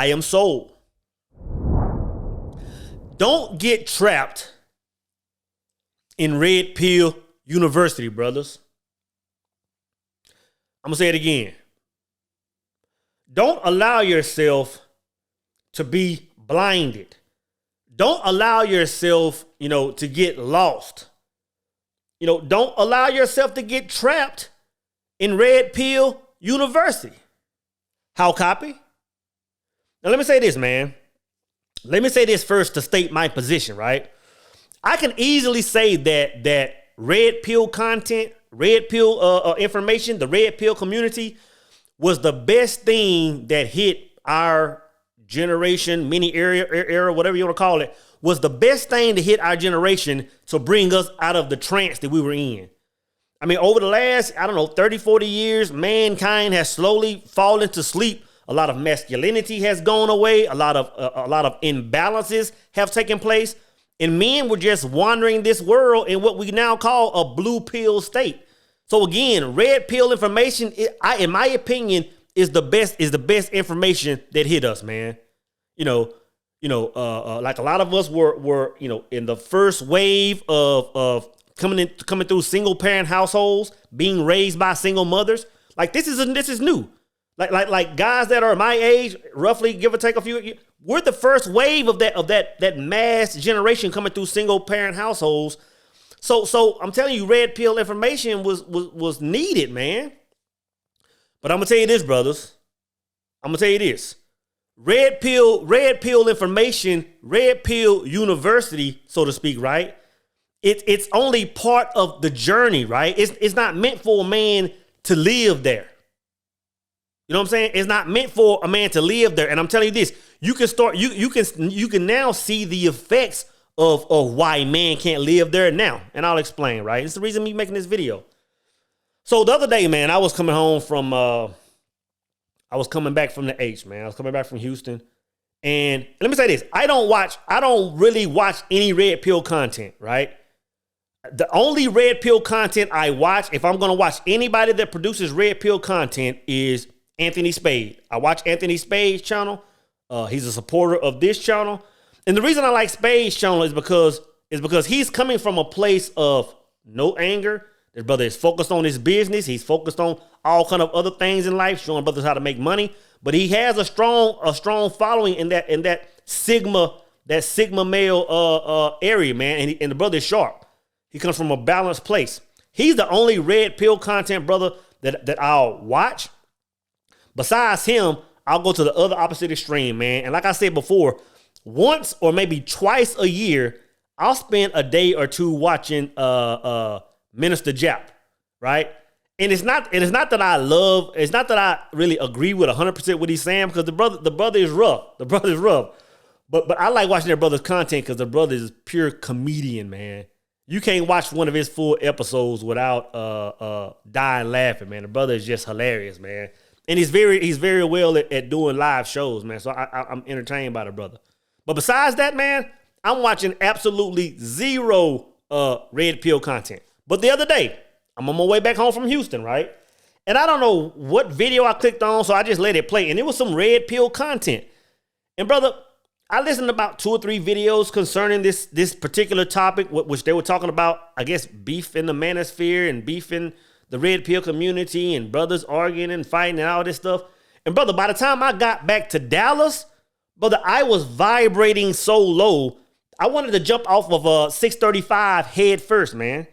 I am sold. Don't get trapped in red pill university, brothers. I'm going to say it again. Don't allow yourself to be blinded. Don't allow yourself, to get lost. Don't allow yourself to get trapped in red pill university. How copy? Now let me say this, man. Let me say this first to state my position, right? I can easily say that red pill content, red pill information, the red pill community was the best thing that hit our generation, mini era, whatever you want to call it, was the best thing to hit our generation to bring us out of the trance that we were in. I mean, over the last, 30, 40 years, mankind has slowly fallen to sleep. A lot of masculinity has gone away. A lot of imbalances have taken place. And men were just wandering this world in what we now call a blue pill state. So again, red pill information, in my opinion, is the best information that hit us, man. Like a lot of us were in the first wave of coming through single parent households, being raised by single mothers. Like this is new. Like guys that are my age, roughly give or take a few, we're the first wave of that mass generation coming through single parent households. So I'm telling you, red pill information was needed, man. But I'm gonna tell you this, brothers. I'm gonna tell you this. Red pill information, red pill university, so to speak, right? It's only part of the journey, right? It's not meant for a man to live there. You know what I'm saying? It's not meant for a man to live there. And I'm telling you this, you can now see the effects of why man can't live there now. And I'll explain, right? It's the reason me making this video. So the other day, man, I was coming home from I was coming back from the H, man. I was coming back from Houston. And let me say this. I don't really watch any red pill content, right? The only red pill content I watch, if I'm going to watch anybody that produces red pill content, is Anthony Spade. I watch Anthony Spade's channel. He's a supporter of this channel. And the reason I like Spade's channel is because he's coming from a place of no anger. This brother is focused on his business. He's focused on all kind of other things in life, showing brothers how to make money. But he has a strong following in that Sigma male area, man. And the brother is sharp. He comes from a balanced place. He's the only red pill content brother that I'll watch. Besides him, I'll go to the other opposite extreme, man. And like I said before, once or maybe twice a year, I'll spend a day or two watching Minister Jap, right? And it's not that I really agree with 100% what he's saying, because the brother is rough. The brother is rough. But I like watching their brother's content because the brother is pure comedian, man. You can't watch one of his full episodes without dying laughing, man. The brother is just hilarious, man. And he's very well at doing live shows, man. So I'm entertained by the brother. But besides that, man, I'm watching absolutely zero red pill content. But the other day, I'm on my way back home from Houston, right? And I don't know what video I clicked on, so I just let it play. And it was some red pill content. And brother, I listened to about 2 or 3 videos concerning this particular topic, which they were talking about, I guess, beef in the manosphere and beef in the red pill community and brothers arguing and fighting and all this stuff. And brother, by the time I got back to Dallas, brother, I was vibrating so low, I wanted to jump off of 635 head first, man.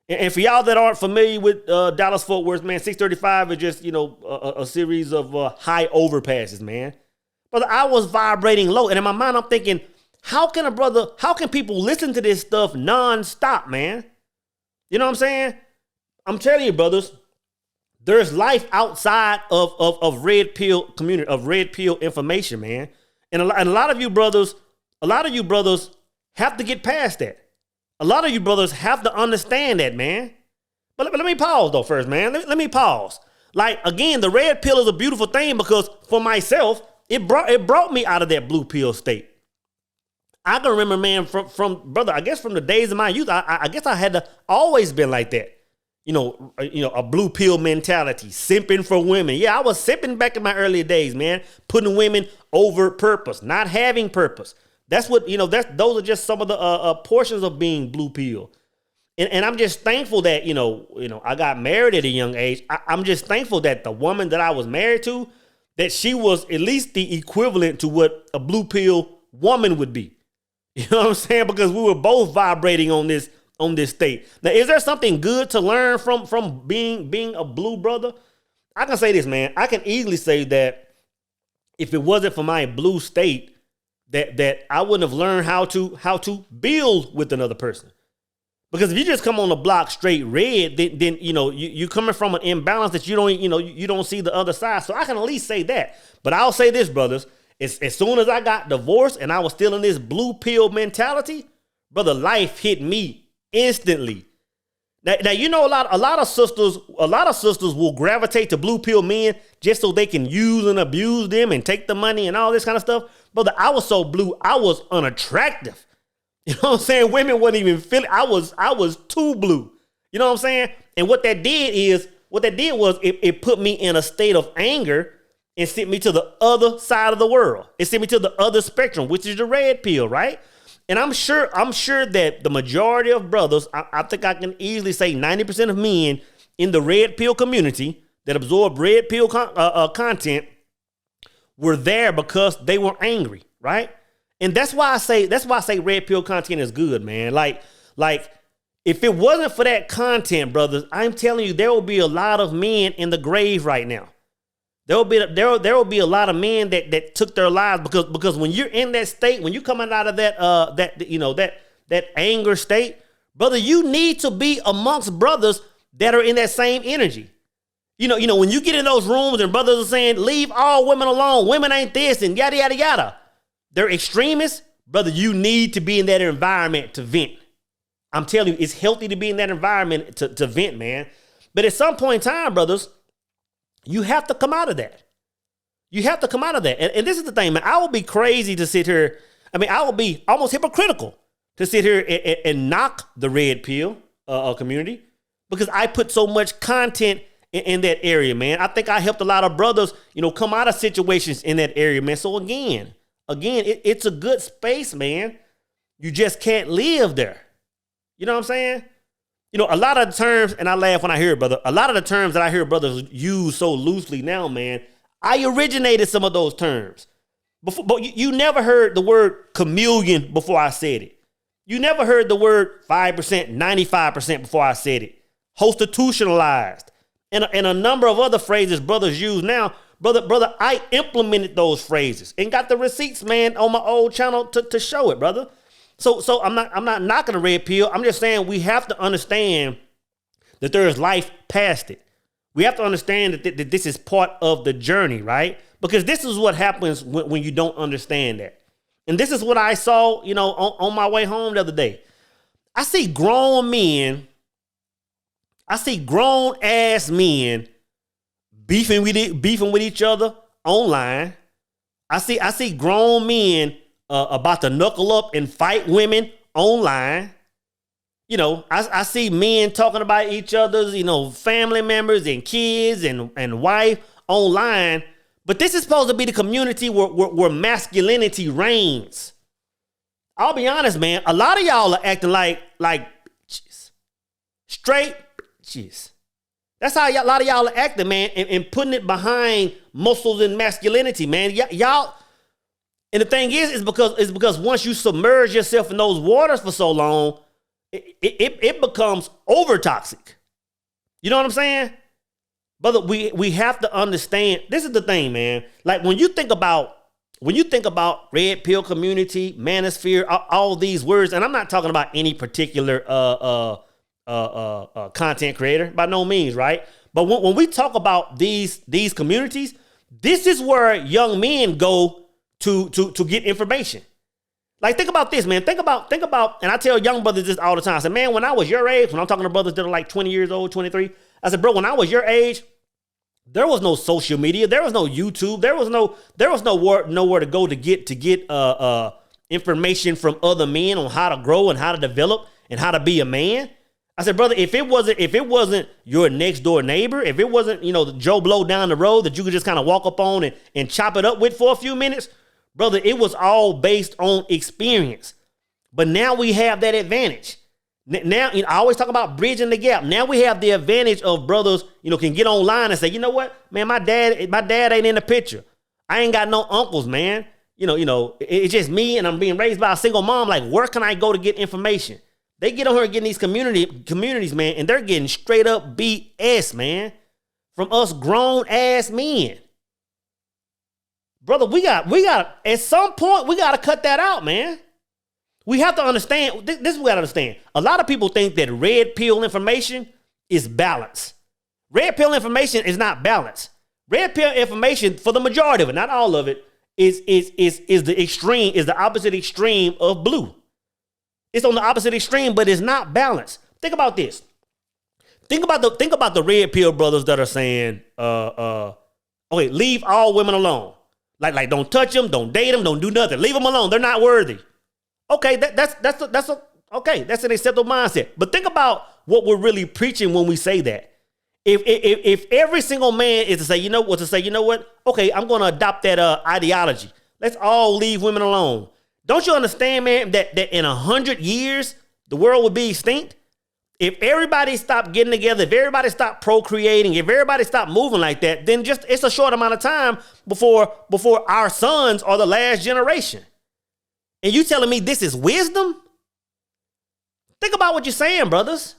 And for y'all that aren't familiar with Dallas-Fort Worth, man, 635 is just, a series of high overpasses, man. Brother, I was vibrating low. And in my mind, I'm thinking, how can people listen to this stuff nonstop, man? You know what I'm saying? I'm telling you, brothers, there's life outside of red pill community, of red pill information, man. And a lot of you brothers have to get past that. A lot of you brothers have to understand that, man. But let me pause though first, man. Let me pause. Like, again, the red pill is a beautiful thing because for myself, it brought me out of that blue pill state. I can remember, man, from brother, I guess from the days of my youth, I guess I had to always been like that. a blue pill mentality, simping for women. Yeah, I was simping back in my earlier days, man, putting women over purpose, not having purpose. That's what, those are just some of the portions of being blue pill. And I'm just thankful that, I got married at a young age. I'm just thankful that the woman that I was married to, that she was at least the equivalent to what a blue pill woman would be. You know what I'm saying? Because we were both vibrating on this state. Now, is there something good to learn from being a blue brother? I can say this, man. I can easily say that if it wasn't for my blue state, that I wouldn't have learned how to build with another person. Because if you just come on the block straight red, then you coming from an imbalance that you don't see the other side. So I can at least say that. But I'll say this, brothers. As soon as I got divorced and I was still in this blue pill mentality, brother, life hit me instantly. Now a lot of sisters will gravitate to blue pill men just so they can use and abuse them and take the money and all this kind of stuff. Brother, I was so blue, I was unattractive. You know what I'm saying? Women wouldn't even feel it. I was too blue. You know what I'm saying? And what that did was it put me in a state of anger and sent me to the other side of the world. It sent me to the other spectrum, which is the red pill, right? And I'm sure that the majority of brothers, I think I can easily say 90% of men in the red pill community that absorb red pill content were there because they were angry, right? And that's why I say red pill content is good, man. Like if it wasn't for that content, brothers, I'm telling you, there will be a lot of men in the grave right now. There will be a lot of men that took their lives because when you're in that state, when you coming out of that anger state, brother, you need to be amongst brothers that are in that same energy. When you get in those rooms and brothers are saying, leave all women alone, women ain't this and yada, yada, yada. They're extremists, brother. You need to be in that environment to vent. I'm telling you, it's healthy to be in that environment to vent, man. But at some point in time, brothers, you have to come out of that. You have to come out of that. And this is the thing, man. I would be crazy to sit here. I mean, I would be almost hypocritical to sit here and knock the red pill community because I put so much content in that area, man. I think I helped a lot of brothers, come out of situations in that area, man. So again, it's a good space, man. You just can't live there. You know what I'm saying? A lot of the terms, and I laugh when I hear it, brother, a lot of the terms that I hear brothers use so loosely now, man, I originated some of those terms. Before, but you never heard the word chameleon before I said it. You never heard the word 5%, 95% before I said it. Hostitutionalized. And a number of other phrases brothers use now. Brother, I implemented those phrases and got the receipts, man, on my old channel to show it, brother. So I'm not knocking the red pill. I'm just saying we have to understand that there is life past it. We have to understand that this is part of the journey, right? Because this is what happens when you don't understand that. And this is what I saw, on my way home the other day. I see grown ass men beefing with each other online. I see grown men about to knuckle up and fight women online. I see men talking about each other's, family members and kids and wife online. But this is supposed to be the community where masculinity reigns. I'll be honest, man. A lot of y'all are acting like bitches. Straight bitches. That's how a lot of y'all are acting, man, and putting it behind muscles and masculinity, man. Y'all. And the thing is because once you submerge yourself in those waters for so long, it becomes over toxic. You know what I'm saying? Brother, we have to understand. This is the thing, man. Like when you think about red pill community, manosphere, all these words, and I'm not talking about any particular content creator by no means, right? But when we talk about these communities, this is where young men go to get information. Like, think about this, man. Think about, and I tell young brothers this all the time. I said, man, when I was your age, when I'm talking to brothers that are like 20 years old, 23, I said, bro, when I was your age, there was no social media. There was no YouTube. There was nowhere to go to get information from other men on how to grow and how to develop and how to be a man. I said, brother, if it wasn't your next door neighbor, if it wasn't, the Joe Blow down the road that you could just kind of walk up on and chop it up with for a few minutes, brother, it was all based on experience. But now we have that advantage. Now, I always talk about bridging the gap. Now we have the advantage of brothers, can get online and say, you know what, man, my dad ain't in the picture. I ain't got no uncles, man. It's just me and I'm being raised by a single mom. Like, where can I go to get information? They get on here and get in these communities, man, and they're getting straight up BS, man, from us grown ass men. Brother, we got at some point, we got to cut that out, man. We have to understand, this is what we got to understand. A lot of people think that red pill information is balance. Red pill information is not balance. Red pill information, for the majority of it, not all of it, is the opposite extreme of blue. It's on the opposite extreme, but it's not balanced. Think about this. Think about the red pill brothers that are saying, okay, leave all women alone. Like don't touch them, don't date them, don't do nothing. Leave them alone. They're not worthy. Okay, that's an acceptable mindset. But think about what we're really preaching when we say that. If every single man is to say, you know what? Okay, I'm going to adopt that ideology. Let's all leave women alone. Don't you understand, man, that in 100 years, the world would be extinct? If everybody stopped getting together, if everybody stopped procreating, if everybody stopped moving like that, then it's a short amount of time before our sons are the last generation. And you telling me this is wisdom? Think about what you're saying, brothers.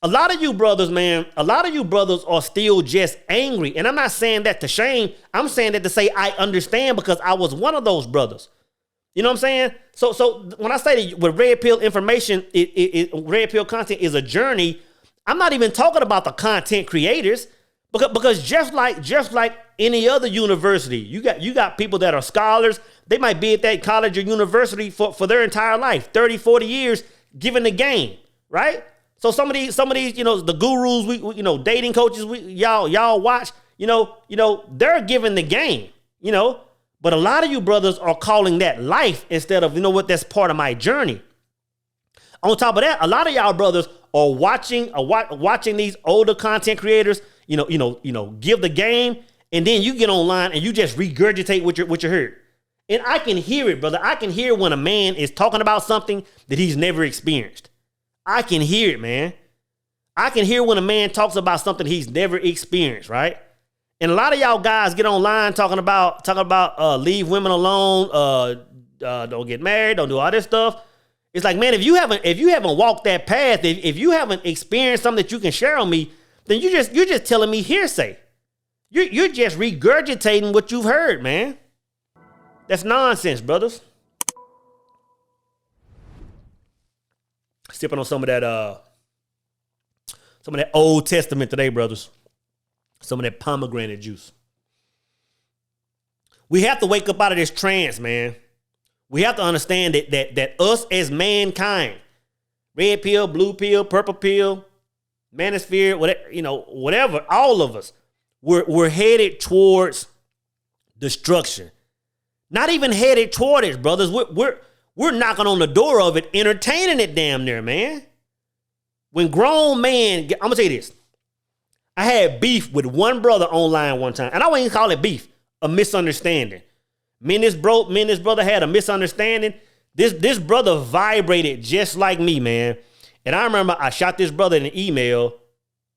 A lot of you brothers, man, are still just angry. And I'm not saying that to shame. I'm saying that to say I understand because I was one of those brothers. You know what I'm saying? So when I say that with red pill information, red pill content is a journey, I'm not even talking about the content creators because just like any other university, you got people that are scholars. They might be at that college or university for their entire life, 30, 40 years, giving the game, right? So some of these, the gurus, we dating coaches, y'all watch, they're giving the game, But a lot of you brothers are calling that life instead of, that's part of my journey. On top of that, a lot of y'all brothers are watching these older content creators, give the game, and then you get online and you just regurgitate what you heard. And I can hear it, brother. I can hear when a man is talking about something that he's never experienced. I can hear it, man. I can hear when a man talks about something he's never experienced, right? And a lot of y'all guys get online talking about leave women alone, don't get married, don't do all this stuff. It's like, man, if you haven't walked that path, if you haven't experienced something that you can share on me, then you're just telling me hearsay. You're just regurgitating what you've heard, man. That's nonsense, brothers. Sipping on some of that Old Testament today, brothers. Some of that pomegranate juice. We have to wake up out of this trance, man. We have to understand that us as mankind, red pill, blue pill, purple pill, manosphere, whatever, all of us, we're headed towards destruction. Not even headed toward it, brothers. We're knocking on the door of it, entertaining it damn near, man. When grown men, I'm gonna tell you this. I had beef with one brother online one time, and I wouldn't even call it beef, a misunderstanding. Me and this brother had a misunderstanding. This brother vibrated just like me, man. And I remember I shot this brother an email,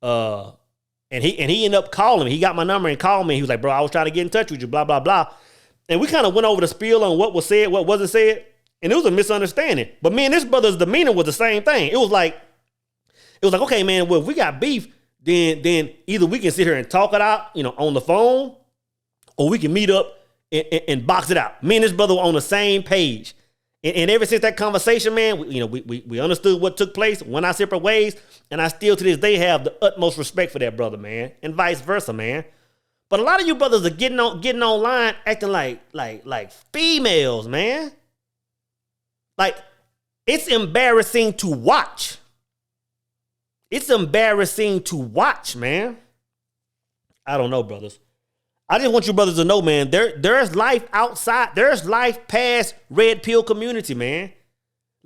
and he ended up calling me. He got my number and called me. He was like, bro, I was trying to get in touch with you, blah, blah, blah. And we kind of went over the spiel on what was said, what wasn't said. And it was a misunderstanding. But me and this brother's demeanor was the same thing. It was like, okay, man, well, if we got beef, then either we can sit here and talk it out, on the phone, or we can meet up and box it out. Me and this brother were on the same page. And ever since that conversation, man, we understood what took place, went our separate ways, and I still to this day have the utmost respect for that brother, man, and vice versa, man. But a lot of you brothers are getting online acting like females, man. Like, it's embarrassing to watch. It's embarrassing to watch, man. I don't know, brothers. I just want you brothers to know, man, there's life outside. There's life past red pill community, man.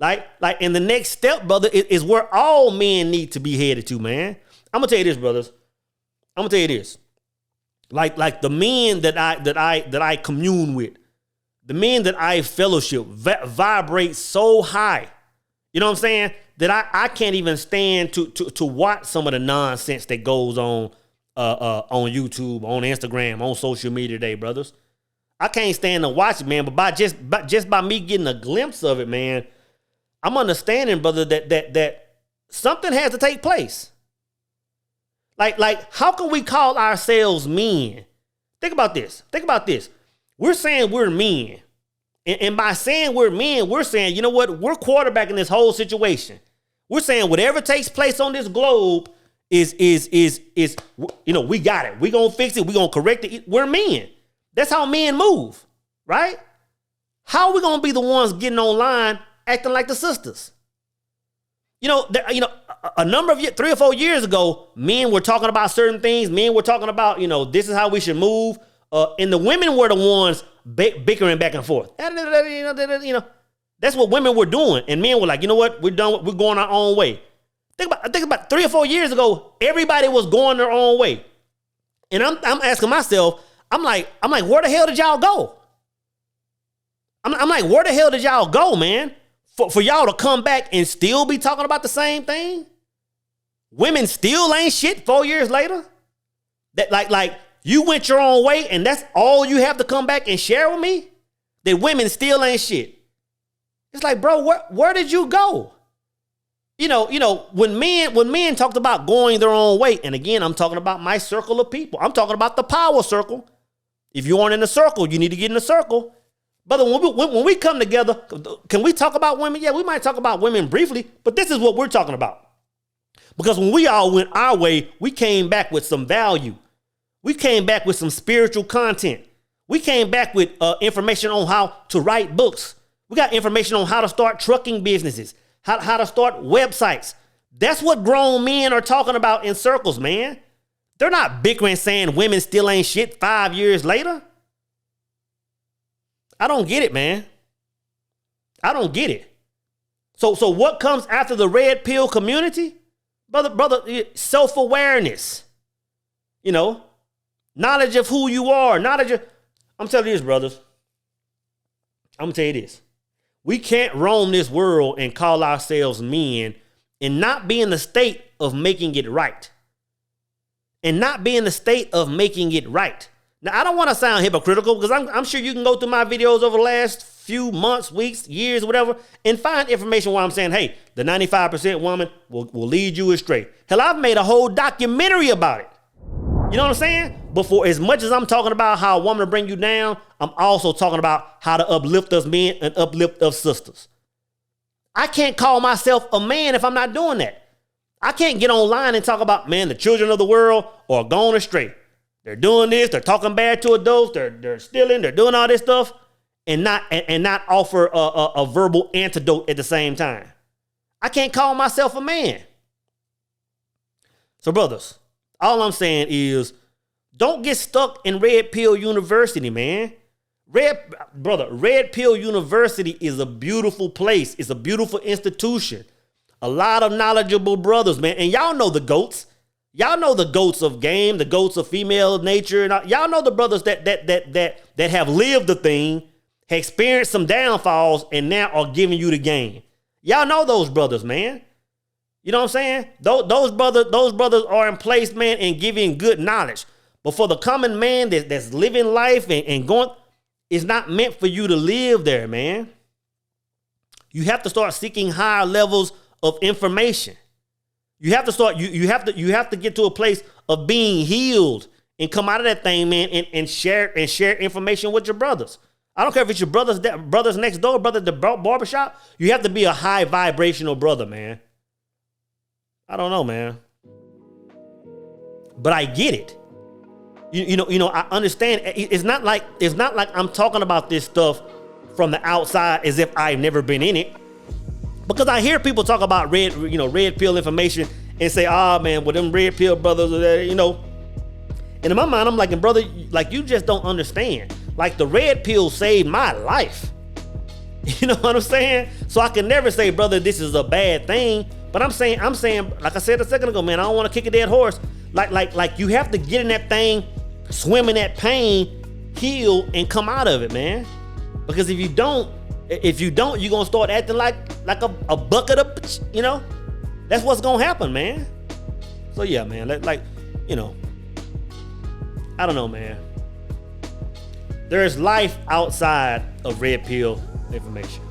And the next step, brother, is where all men need to be headed to, man. I'm gonna tell you this, brothers. I'm gonna tell you this. Like the men that I commune with, the men that I fellowship vibrate so high. You know what I'm saying? That I can't even stand to watch some of the nonsense that goes on YouTube, on Instagram, on social media today, brothers. I can't stand to watch it, man. But just by me getting a glimpse of it, man, I'm understanding, brother, that something has to take place. Like, how can we call ourselves men? Think about this. We're saying we're men. And by saying we're men, we're saying, you know what? We're quarterbacking this whole situation. We're saying whatever takes place on this globe is you know, we got it. We're going to fix it. We're going to correct it. We're men. That's how men move, right? How are we going to be the ones getting online acting like the sisters? You know, a number of years, 3 or 4 years ago, men were talking about certain things. Men were talking about, you know, this is how we should move. And the women were the ones bickering back and forth. You know, that's what women were doing. And men were like, you know what? We're done. We're going our own way. Think about 3 or 4 years ago, everybody was going their own way. And I'm asking myself, I'm like, where the hell did y'all go? I'm like, where the hell did y'all go, man? For y'all to come back and still be talking about the same thing? Women still ain't shit 4 years later? That like you went your own way and that's all you have to come back and share with me? That women still ain't shit. It's like, bro, where did you go? You know, when men talked about going their own way, and again, I'm talking about my circle of people. I'm talking about the power circle. If you aren't in the circle, you need to get in the circle. Brother, when we come together, can we talk about women? Yeah, we might talk about women briefly, but this is what we're talking about. Because when we all went our way, we came back with some value. We came back with some spiritual content. We came back with information on how to write books. We got information on how to start trucking businesses, how to start websites. That's what grown men are talking about in circles, man. They're not bickering saying women still ain't shit 5 years later. I don't get it, man. I don't get it. So what comes after the red pill community? Brother, self-awareness. You know, knowledge of who you are, I'm telling you this, brothers. I'm gonna tell you this. We can't roam this world and call ourselves men and not be in the state of making it right. Now, I don't want to sound hypocritical because I'm sure you can go through my videos over the last few months, weeks, years, whatever, and find information where I'm saying, hey, the 95% woman will lead you astray. Hell, I've made a whole documentary about it. You know what I'm saying? But for as much as I'm talking about how a woman will bring you down, I'm also talking about how to uplift us men and uplift us sisters. I can't call myself a man if I'm not doing that. I can't get online and talk about, man, the children of the world are going astray. They're doing this. They're talking bad to adults. They're stealing. They're doing all this stuff, and not offer a verbal antidote at the same time. I can't call myself a man. So, brothers, all I'm saying is, don't get stuck in Red Pill University, man. Red Pill University is a beautiful place. It's a beautiful institution. A lot of knowledgeable brothers, man, and y'all know the GOATs. Y'all know the GOATs of game, the GOATs of female nature. And y'all know the brothers that have lived the thing, have experienced some downfalls, and now are giving you the game. Y'all know those brothers, man. You know what I'm saying? Those brothers are in place, man, and giving good knowledge. But for the common man that's living life and going, it's not meant for you to live there, man. You have to start seeking higher levels of information. You have to start, you have to get to a place of being healed and come out of that thing, man, and share information with your brothers. I don't care if it's your brothers next door, brother at the barbershop. You have to be a high vibrational brother, man. I don't know, man. But I get it. You know, I understand. It's not like I'm talking about this stuff from the outside as if I've never been in it. Because I hear people talk about red pill information and say, man, with them red pill brothers, you know. And in my mind, I'm like, brother, like, you just don't understand. Like, the red pill saved my life. You know what I'm saying? So I can never say, brother, this is a bad thing. But I'm saying, like I said a second ago, man, I don't want to kick a dead horse. Like you have to get in that thing, swim in that pain, heal, and come out of it, man. Because if you don't, you're gonna start acting like a bucket of, you know, that's what's gonna happen, man. So yeah, man, you know, I don't know, man. There is life outside of red pill information.